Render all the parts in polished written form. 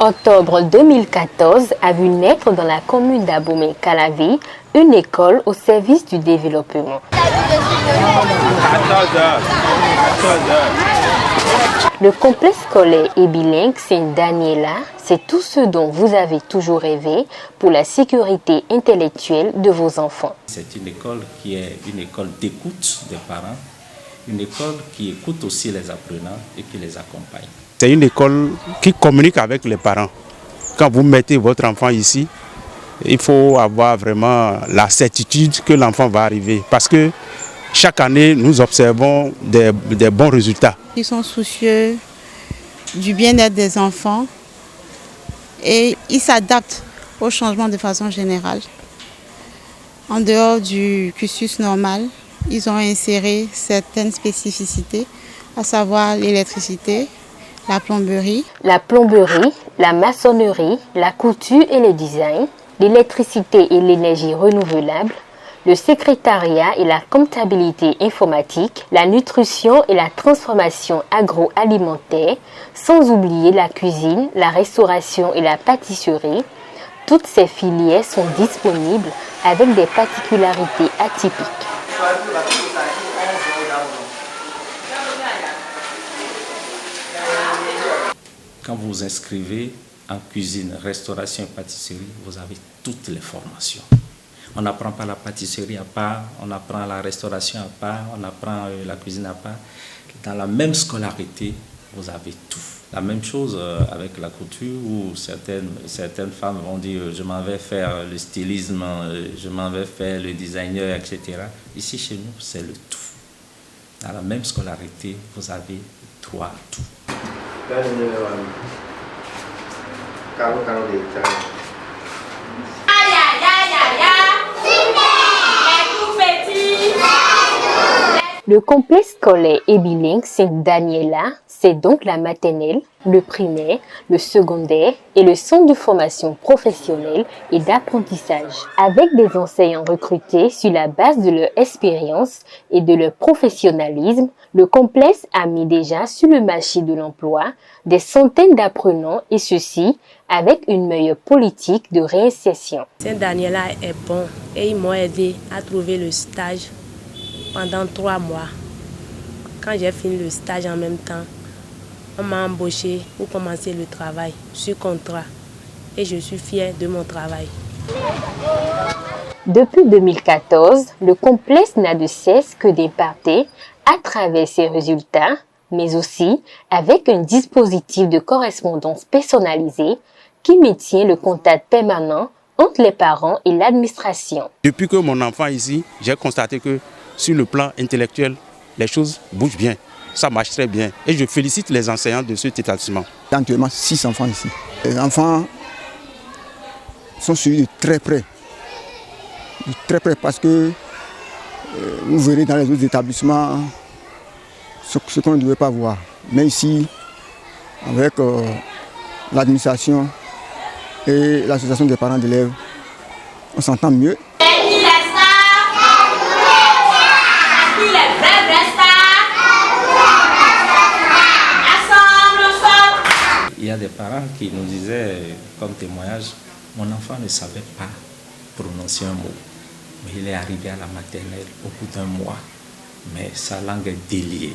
Octobre 2014 a vu naître dans la commune d'Abomey-Calavi une école au service du développement. Le complexe scolaire et bilingue Sainte-Daniela, c'est tout ce dont vous avez toujours rêvé pour la sécurité intellectuelle de vos enfants. C'est une école qui est une école d'écoute des parents, une école qui écoute aussi les apprenants et qui les accompagne. C'est une école qui communique avec les parents. Quand vous mettez votre enfant ici, il faut avoir vraiment la certitude que l'enfant va arriver. Parce que chaque année, nous observons des bons résultats. Ils sont soucieux du bien-être des enfants et ils s'adaptent au changement de façon générale. En dehors du cursus normal, ils ont inséré certaines spécificités, à savoir l'électricité, la plomberie, la maçonnerie, la couture et le design, l'électricité et l'énergie renouvelable, le secrétariat et la comptabilité informatique, la nutrition et la transformation agroalimentaire, sans oublier la cuisine, la restauration et la pâtisserie. Toutes ces filières sont disponibles avec des particularités atypiques. Quand vous vous inscrivez en cuisine, restauration et pâtisserie, vous avez toutes les formations. On n'apprend pas la pâtisserie à part, on apprend la restauration à part, on apprend la cuisine à part. Dans la même scolarité, vous avez tout. La même chose avec la couture où certaines femmes vont dire je m'en vais faire le stylisme, je m'en vais faire le designer, etc. Ici chez nous, c'est le tout. Dans la même scolarité, vous avez droit à tout. Le complexe scolaire et bilingue Sainte-Daniela, c'est donc la maternelle, le primaire, le secondaire et le centre de formation professionnelle et d'apprentissage. Avec des enseignants recrutés sur la base de leur expérience et de leur professionnalisme, le complexe a mis déjà sur le marché de l'emploi des centaines d'apprenants et ceci avec une meilleure politique de réinsertion. Sainte-Daniela est bon et ils m'ont aidé à trouver le stage pendant 3 mois. Quand j'ai fini le stage en même temps, on m'a embauché pour commencer le travail sur contrat et je suis fière de mon travail. Depuis 2014, le complexe n'a de cesse que d'imparter à travers ses résultats, mais aussi avec un dispositif de correspondance personnalisée qui maintient le contact permanent entre les parents et l'administration. Depuis que mon enfant est ici, j'ai constaté que sur le plan intellectuel, les choses bougent bien. Ça marche très bien. Et je félicite les enseignants de cet établissement. Il y a actuellement 6 enfants ici. Les enfants sont suivis de très près. De très près parce que vous verrez dans les autres établissements ce qu'on ne devait pas voir. Mais ici, avec l'administration et l'association des parents d'élèves, on s'entend mieux. Il y a des parents qui nous disaient comme témoignage, mon enfant ne savait pas prononcer un mot, mais il est arrivé à la maternelle au bout d'un mois, mais sa langue est déliée.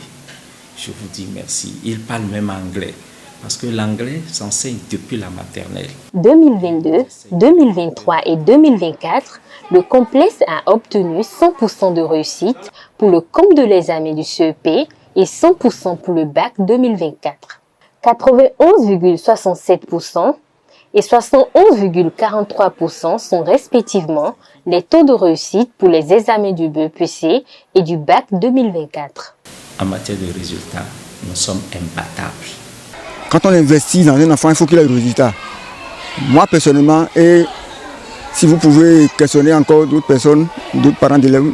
Je vous dis merci. Il parle même anglais, parce que l'anglais s'enseigne depuis la maternelle. 2022, 2023 et 2024, le complexe a obtenu 100% de réussite pour le compte de l'examen du CEP et 100% pour le bac 2024. 91,67% et 71,43% sont respectivement les taux de réussite pour les examens du BEPC et du bac 2024. En matière de résultats, nous sommes imbattables. Quand on investit dans un enfant, il faut qu'il ait le résultat. Moi personnellement, et si vous pouvez questionner encore d'autres personnes, d'autres parents d'élèves,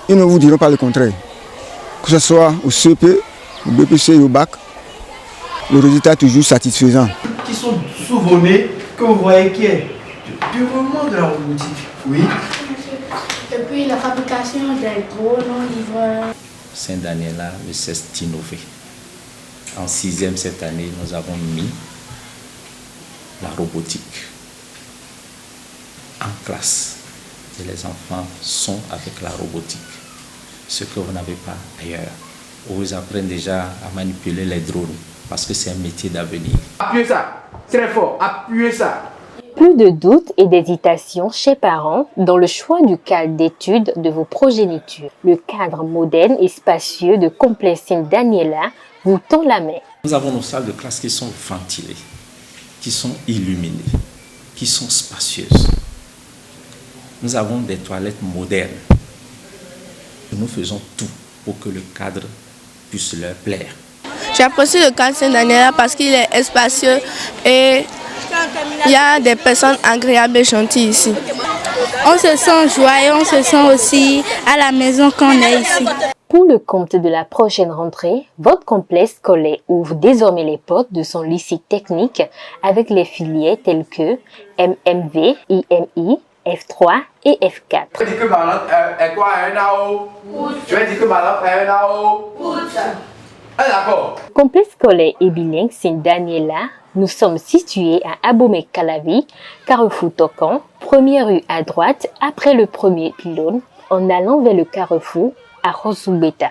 ils ne vous diront pas le contraire. Que ce soit au CEP, au BEPC et au bac, le résultat est toujours satisfaisant. Qui sont souvent-nés, que vous voyez qui est du développement de la robotique. Oui. Et puis la fabrication des gros non-livreurs. Sainte-Daniela ne cesse d'innover. En 6e cette année, nous avons mis la robotique en classe. Et les enfants sont avec la robotique, ce que vous n'avez pas ailleurs. Où ils apprennent déjà à manipuler les drones, parce que c'est un métier d'avenir. Appuyez ça, très fort, appuyez ça. Plus de doutes et d'hésitations chez parents dans le choix du cadre d'études de vos progénitures. Le cadre moderne et spacieux de Complexe Sainte Daniela vous tend la main. Nous avons nos salles de classe qui sont ventilées, qui sont illuminées, qui sont spacieuses. Nous avons des toilettes modernes. Nous faisons tout pour que le cadre puisse leur plaire. J'apprécie le cadre Sainte Daniela parce qu'il est spacieux et il y a des personnes agréables et gentilles ici. On se sent joyeux, on se sent aussi à la maison quand on est ici. Pour le compte de la prochaine rentrée, votre complexe scolaire ouvre désormais les portes de son lycée technique avec les filières telles que MMV, IMI, F3 et F4. Tu vas dire que ma langue est quoi, un AO? Tu vas dire que ma langue est un AO? Ah, d'accord. Complexe scolaire et bilingue Sainte Daniela, nous sommes situés à Abomey-Calavi, Carrefour Tocan, première rue à droite après le premier pylône, en allant vers le carrefour à Rosubeta.